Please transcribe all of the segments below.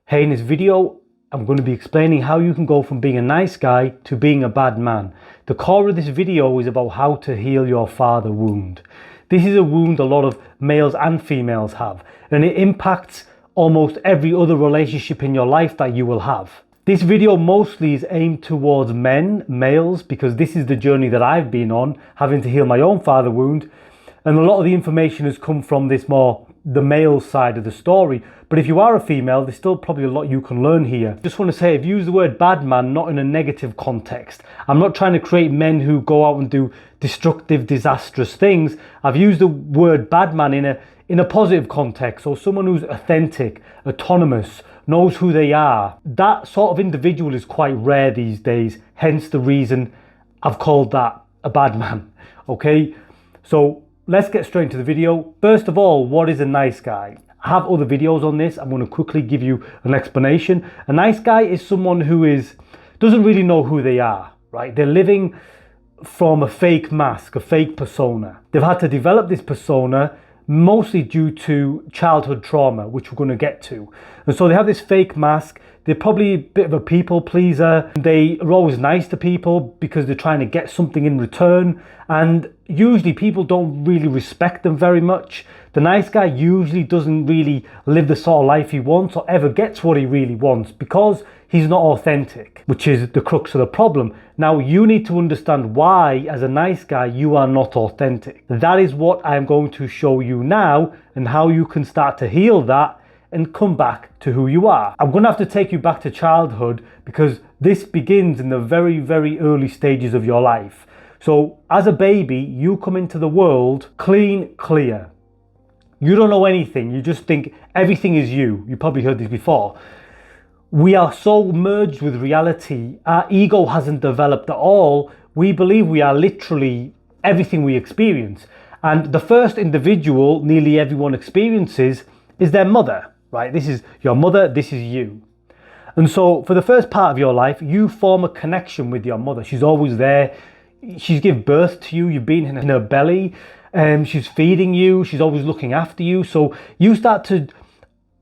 Hey, in this video, I'm going to be explaining how you can go from being a nice guy to being a bad man. The core of this video is about how to heal your father wound. This is a wound a lot of males and females have, and it impacts almost every other relationship in your life that you will have. This video mostly is aimed towards males, because this is the journey that I've been on, having to heal my own father wound. And a lot of the information has come from the male side of the story. But if you are a female, there's still probably a lot you can learn here. Just want to say, I've used the word bad man not in a negative context. I'm not trying to create men who go out and do destructive, disastrous things. I've used the word bad man in a positive context. So someone who's authentic, autonomous, knows who they are. That sort of individual is quite rare these days. Hence the reason I've called that a bad man. Okay, so let's get straight into the video. First of all, what is a nice guy? I have other videos on this. I'm going to quickly give you an explanation. A nice guy is someone who doesn't really know who they are, right? They're living from a fake mask, a fake persona. They've had to develop this persona mostly due to childhood trauma, which we're going to get to. And so they have this fake mask. They're probably a bit of a people pleaser. They are always nice to people because they're trying to get something in return. And usually people don't really respect them very much. The nice guy usually doesn't really live the sort of life he wants or ever gets what he really wants because he's not authentic, which is the crux of the problem. Now, you need to understand why, as a nice guy, you are not authentic. That is what I'm going to show you now, and how you can start to heal that and come back to who you are. I'm going to have to take you back to childhood because this begins in the very, very early stages of your life. So as a baby, you come into the world clean, clear. You don't know anything. You just think everything is you. You probably heard this before. We are so merged with reality. Our ego hasn't developed at all. We believe we are literally everything we experience. And the first individual nearly everyone experiences is their mother, right? This is your mother, this is you. And so for the first part of your life, you form a connection with your mother. She's always there. She's given birth to you. You've been in her belly. She's feeding you. She's always looking after you. So you start to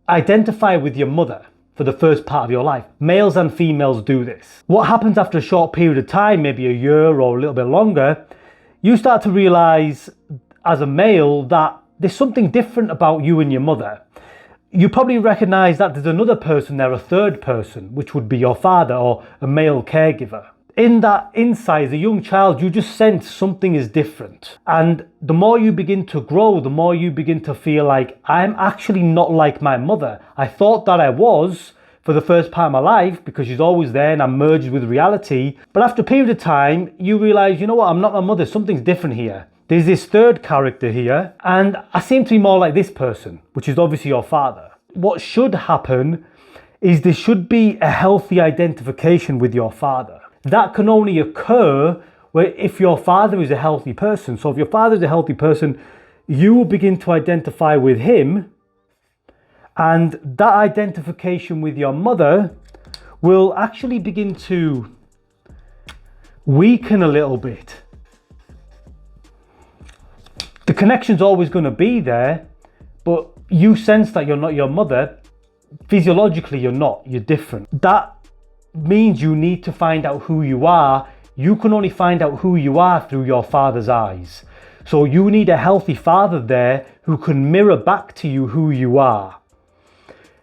identify with your mother for the first part of your life. Males and females do this. What happens after a short period of time, maybe a year or a little bit longer, you start to realize as a male that there's something different about you and your mother. You probably recognize that there's another person there, a third person, which would be your father or a male caregiver. In that insight, as a young child, you just sense something is different. And the more you begin to grow, the more you begin to feel like, I'm actually not like my mother. I thought that I was for the first part of my life because she's always there and I'm merged with reality. But after a period of time, you realize, you know what, I'm not my mother. Something's different here. There's this third character here, and I seem to be more like this person, which is obviously your father. What should happen is there should be a healthy identification with your father. That can only occur if your father is a healthy person. So if your father is a healthy person, you will begin to identify with him, and that identification with your mother will actually begin to weaken a little bit. The connection's always going to be there, but you sense that you're not your mother. Physiologically, you're not. You're different. That means you need to find out who you are. You can only find out who you are through your father's eyes. So you need a healthy father there who can mirror back to you who you are.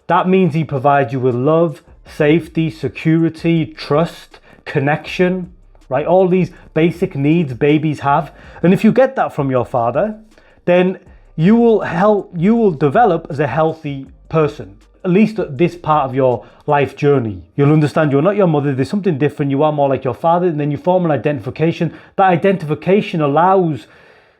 That means he provides you with love, safety, security, trust, connection, right? All these basic needs babies have. And if you get that from your father, then you will develop as a healthy person. At least at this part of your life journey. You'll understand you're not your mother, there's something different, you are more like your father, and then you form an identification. That identification allows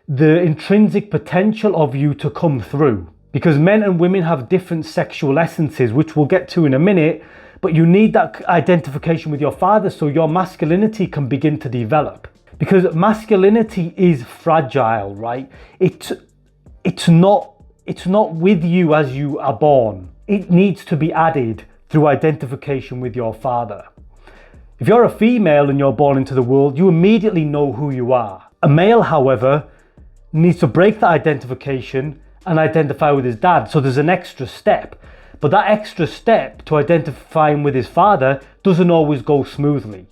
the intrinsic potential of you to come through. Because men and women have different sexual essences, which we'll get to in a minute, but you need that identification with your father so your masculinity can begin to develop. Because masculinity is fragile, right? It's not with you as you are born. It needs to be added through identification with your father. If you're a female and you're born into the world, you immediately know who you are. A male, however, needs to break that identification and identify with his dad. So there's an extra step. But that extra step to identifying with his father doesn't always go smoothly.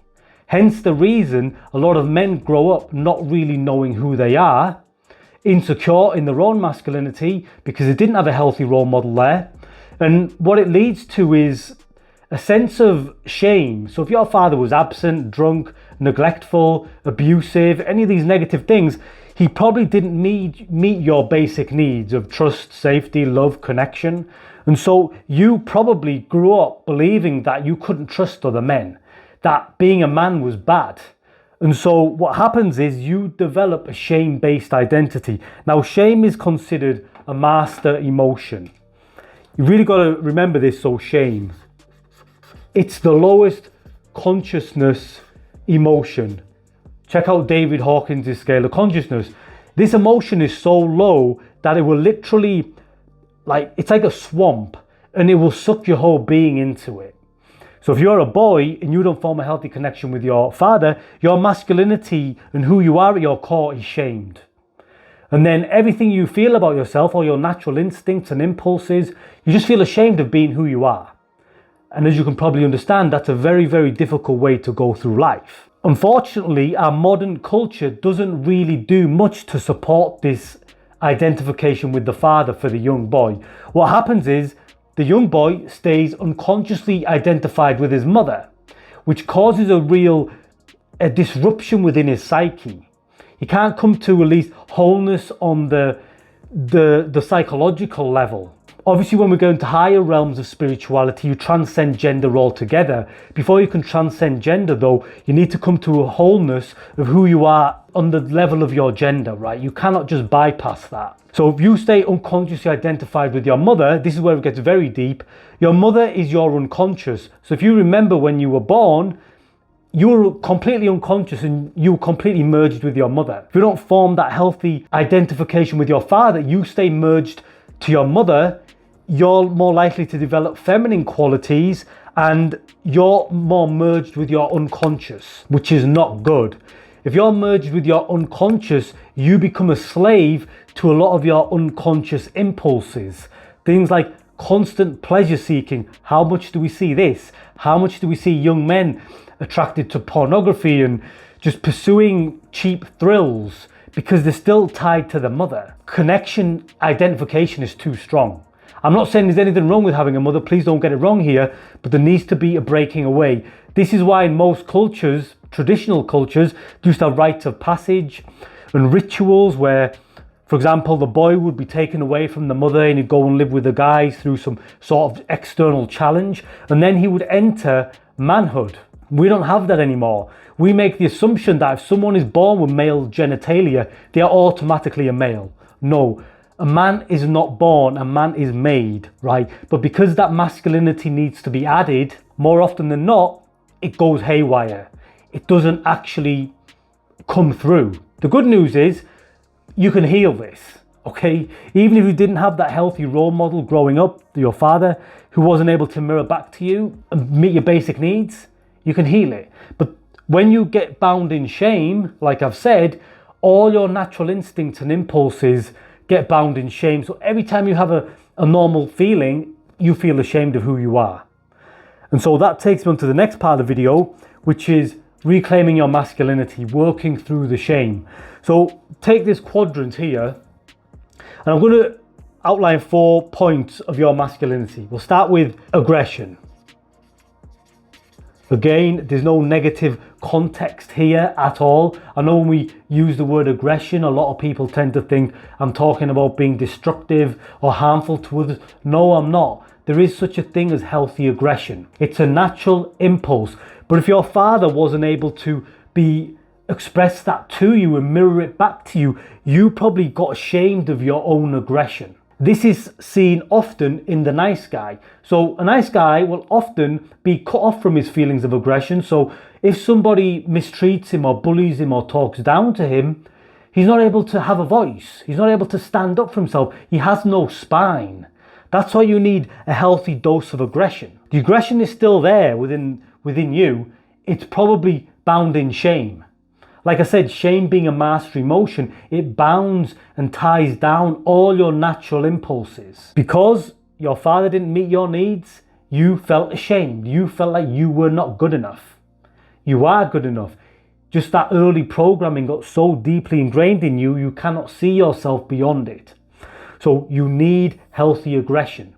Hence the reason a lot of men grow up not really knowing who they are, insecure in their own masculinity because they didn't have a healthy role model there. And what it leads to is a sense of shame. So if your father was absent, drunk, neglectful, abusive, any of these negative things, he probably didn't meet your basic needs of trust, safety, love, connection. And so you probably grew up believing that you couldn't trust other men, that being a man was bad. And so what happens is you develop a shame-based identity. Now, shame is considered a master emotion. You really got to remember this. So shame, it's the lowest consciousness emotion. Check out David Hawkins' scale of consciousness. This emotion is so low that it will literally, it's like a swamp, and it will suck your whole being into it. So if you're a boy and you don't form a healthy connection with your father, your masculinity and who you are at your core is shamed. And then everything you feel about yourself, or your natural instincts and impulses, you just feel ashamed of being who you are. And as you can probably understand, that's a very, very difficult way to go through life. Unfortunately, our modern culture doesn't really do much to support this identification with the father for the young boy. What happens is the young boy stays unconsciously identified with his mother, which causes a disruption within his psyche. He can't come to at least wholeness on the psychological level. Obviously, when we go into higher realms of spirituality, you transcend gender altogether. Before you can transcend gender, though, you need to come to a wholeness of who you are on the level of your gender, right? You cannot just bypass that. So if you stay unconsciously identified with your mother, this is where it gets very deep. Your mother is your unconscious. So if you remember when you were born, you were completely unconscious and you were completely merged with your mother. If you don't form that healthy identification with your father, you stay merged to your mother, you're more likely to develop feminine qualities and you're more merged with your unconscious, which is not good. If you're merged with your unconscious, you become a slave to a lot of your unconscious impulses. Things like constant pleasure seeking. How much do we see this? How much do we see young men attracted to pornography and just pursuing cheap thrills because they're still tied to the mother? Connection identification is too strong. I'm not saying there's anything wrong with having a mother, please don't get it wrong here, but there needs to be a breaking away. This is why in most cultures, traditional cultures, do have rites of passage and rituals where, for example, the boy would be taken away from the mother and he'd go and live with the guys through some sort of external challenge, and then he would enter manhood. We don't have that anymore. We make the assumption that if someone is born with male genitalia, they are automatically a male. No. A man is not born, a man is made, right? But because that masculinity needs to be added, more often than not, it goes haywire. It doesn't actually come through. The good news is you can heal this, okay? Even if you didn't have that healthy role model growing up, your father, who wasn't able to mirror back to you and meet your basic needs, you can heal it. But when you get bound in shame, like I've said, all your natural instincts and impulses get bound in shame. So every time you have a normal feeling, you feel ashamed of who you are. And so that takes me on to the next part of the video, which is reclaiming your masculinity, working through the shame. So take this quadrant here, and I'm going to outline 4 points of your masculinity. We'll start with aggression. Again, there's no negative context here at all. I know when we use the word aggression, a lot of people tend to think I'm talking about being destructive or harmful to others. No, I'm not. There is such a thing as healthy aggression. It's a natural impulse. But if your father wasn't able to express that to you and mirror it back to you, you probably got ashamed of your own aggression. This is seen often in the nice guy. So a nice guy will often be cut off from his feelings of aggression. So if somebody mistreats him or bullies him or talks down to him, he's not able to have a voice. He's not able to stand up for himself. He has no spine. That's why you need a healthy dose of aggression. The aggression is still there within you. It's probably bound in shame. Like I said, shame being a master emotion, it bounds and ties down all your natural impulses. Because your father didn't meet your needs, you felt ashamed. You felt like you were not good enough. You are good enough. Just that early programming got so deeply ingrained in you, you cannot see yourself beyond it. So you need healthy aggression.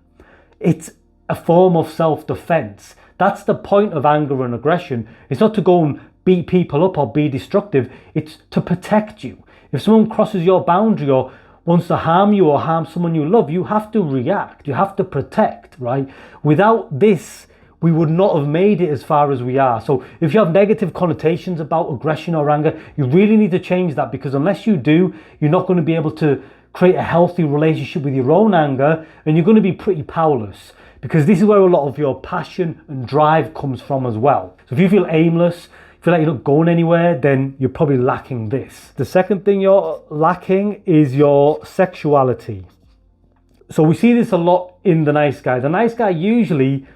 It's a form of self-defense. That's the point of anger and aggression. It's not to go and beat people up or be destructive. It's to protect you. If someone crosses your boundary or wants to harm you or harm someone you love, you have to react. You have to protect, right? Without this, we would not have made it as far as we are. So if you have negative connotations about aggression or anger, you really need to change that, because unless you do, you're not going to be able to create a healthy relationship with your own anger, and you're going to be pretty powerless, because this is where a lot of your passion and drive comes from as well. So if you feel aimless, feel like you're not going anywhere, then you're probably lacking this. The second thing you're lacking is your sexuality. So we see this a lot in the nice guy. The nice guy usually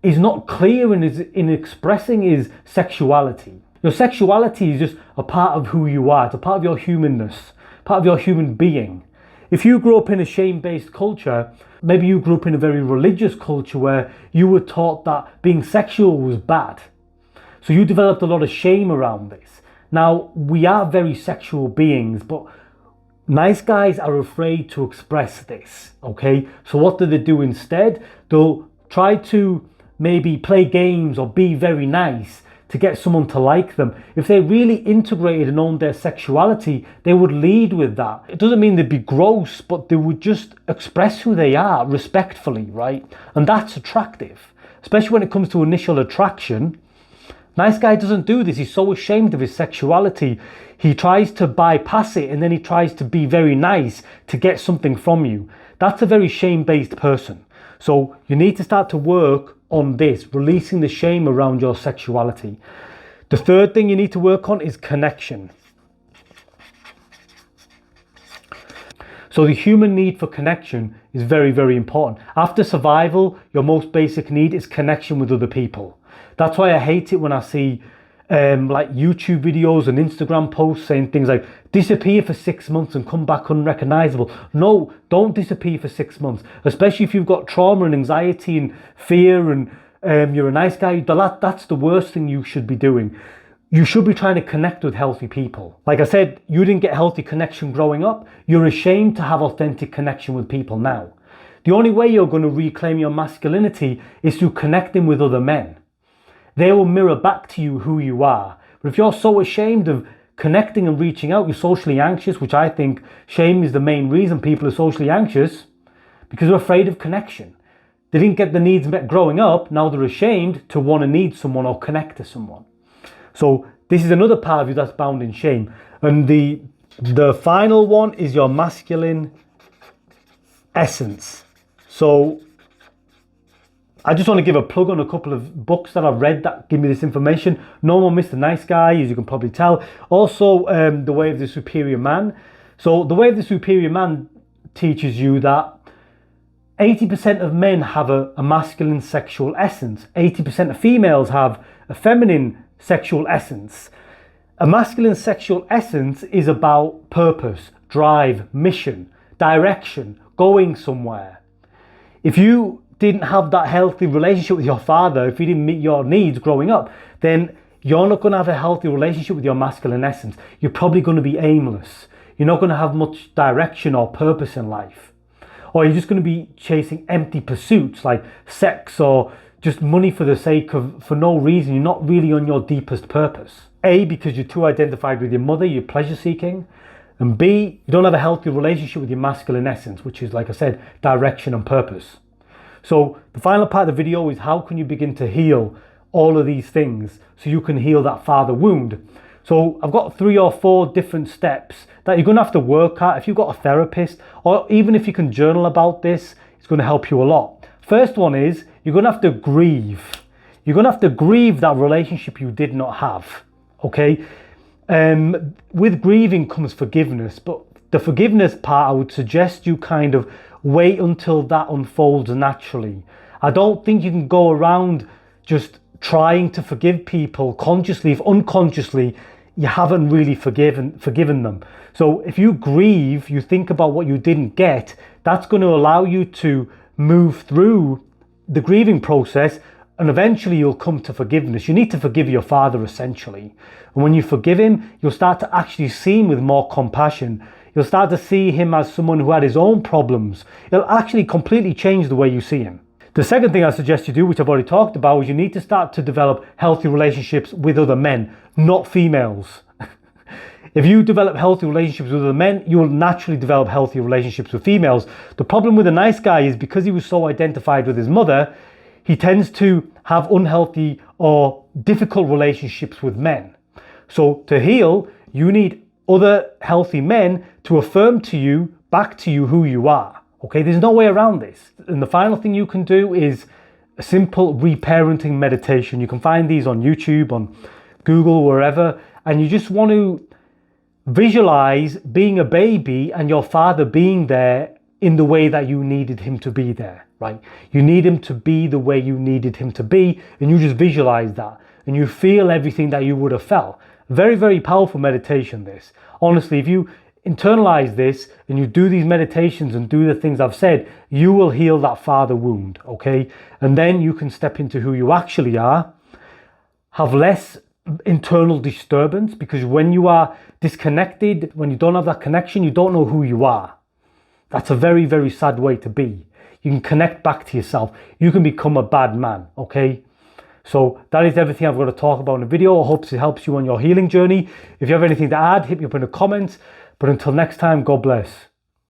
is not clear in expressing his sexuality. Your sexuality is just a part of who you are. It's a part of your humanness, part of your human being. If you grew up in a shame-based culture, maybe you grew up in a very religious culture where you were taught that being sexual was bad. So you developed a lot of shame around this. Now, we are very sexual beings, but nice guys are afraid to express this, okay? So what do they do instead? They'll try to maybe play games or be very nice to get someone to like them. If they really integrated and owned their sexuality, they would lead with that. It doesn't mean they'd be gross, but they would just express who they are respectfully, right? And that's attractive, especially when it comes to initial attraction. Nice guy doesn't do this. He's so ashamed of his sexuality. He tries to bypass it, and then he tries to be very nice to get something from you. That's a very shame-based person. So you need to start to work on this, releasing the shame around your sexuality. The third thing you need to work on is connection. So the human need for connection is very, very important. After survival, your most basic need is connection with other people. That's why I hate it when I see like YouTube videos and Instagram posts saying things like disappear for 6 months and come back unrecognizable. No, don't disappear for 6 months, especially if you've got trauma and anxiety and fear and you're a nice guy. That's the worst thing you should be doing. You should be trying to connect with healthy people. Like I said, you didn't get healthy connection growing up. You're ashamed to have authentic connection with people now. The only way you're going to reclaim your masculinity is through connecting with other men. They will mirror back to you who you are. But if you're so ashamed of connecting and reaching out, you're socially anxious, which I think shame is the main reason people are socially anxious, because they're afraid of connection. They didn't get the needs met growing up. Now they're ashamed to want to need someone or connect to someone. So this is another part of you that's bound in shame. And the final one is your masculine essence. So I just want to give a plug on a couple of books that I've read that give me this information. No More Mr. Nice Guy, as you can probably tell. Also, The Way of the Superior Man. So The Way of the Superior Man teaches you that 80% of men have a masculine sexual essence. 80% of females have a feminine sexual essence. A masculine sexual essence is about purpose, drive, mission, direction, going somewhere. If you didn't have that healthy relationship with your father, if you didn't meet your needs growing up, then you're not going to have a healthy relationship with your masculine essence. You're probably going to be aimless. You're not going to have much direction or purpose in life. Or you're just going to be chasing empty pursuits like sex or just money for the sake of, for no reason. You're not really on your deepest purpose. A, because you're too identified with your mother, you're pleasure seeking. And B, you don't have a healthy relationship with your masculine essence, which is, like I said, direction and purpose. So the final part of the video is how can you begin to heal all of these things so you can heal that father wound. So I've got 3 or 4 different steps that you're going to have to work at. If you've got a therapist, or even if you can journal about this, it's going to help you a lot. First one is you're going to have to grieve. You're going to have to grieve that relationship you did not have, okay? With grieving comes forgiveness, but the forgiveness part, I would suggest you kind of wait until that unfolds naturally. I don't think you can go around just trying to forgive people consciously if unconsciously you haven't really forgiven them. So if you grieve, you think about what you didn't get, that's going to allow you to move through the grieving process, and eventually you'll come to forgiveness. You need to forgive your father, essentially. And when you forgive him, you'll start to actually see him with more compassion. You'll start to see him as someone who had his own problems. It'll actually completely change the way you see him. The second thing I suggest you do, which I've already talked about, is you need to start to develop healthy relationships with other men, not females. If you develop healthy relationships with other men, you will naturally develop healthy relationships with females. The problem with a nice guy is because he was so identified with his mother, he tends to have unhealthy or difficult relationships with men. So to heal, you need other healthy men to affirm to you, back to you, who you are. Okay, there's no way around this. And the final thing you can do is a simple reparenting meditation. You can find these on YouTube, on Google, wherever. And you just want to visualize being a baby and your father being there in the way that you needed him to be there, right? You need him to be the way you needed him to be, and you just visualize that and you feel everything that you would have felt. Very, very powerful meditation, this. Honestly, if you internalize this and you do these meditations and do the things I've said, you will heal that father wound, okay? And then you can step into who you actually are, have less internal disturbance, because when you are disconnected, when you don't have that connection, you don't know who you are. That's a very, very sad way to be. You can connect back to yourself. You can become a bad man, okay? So that is everything I've got to talk about in the video. I hope it helps you on your healing journey. If you have anything to add, hit me up in the comments. But until next time, God bless.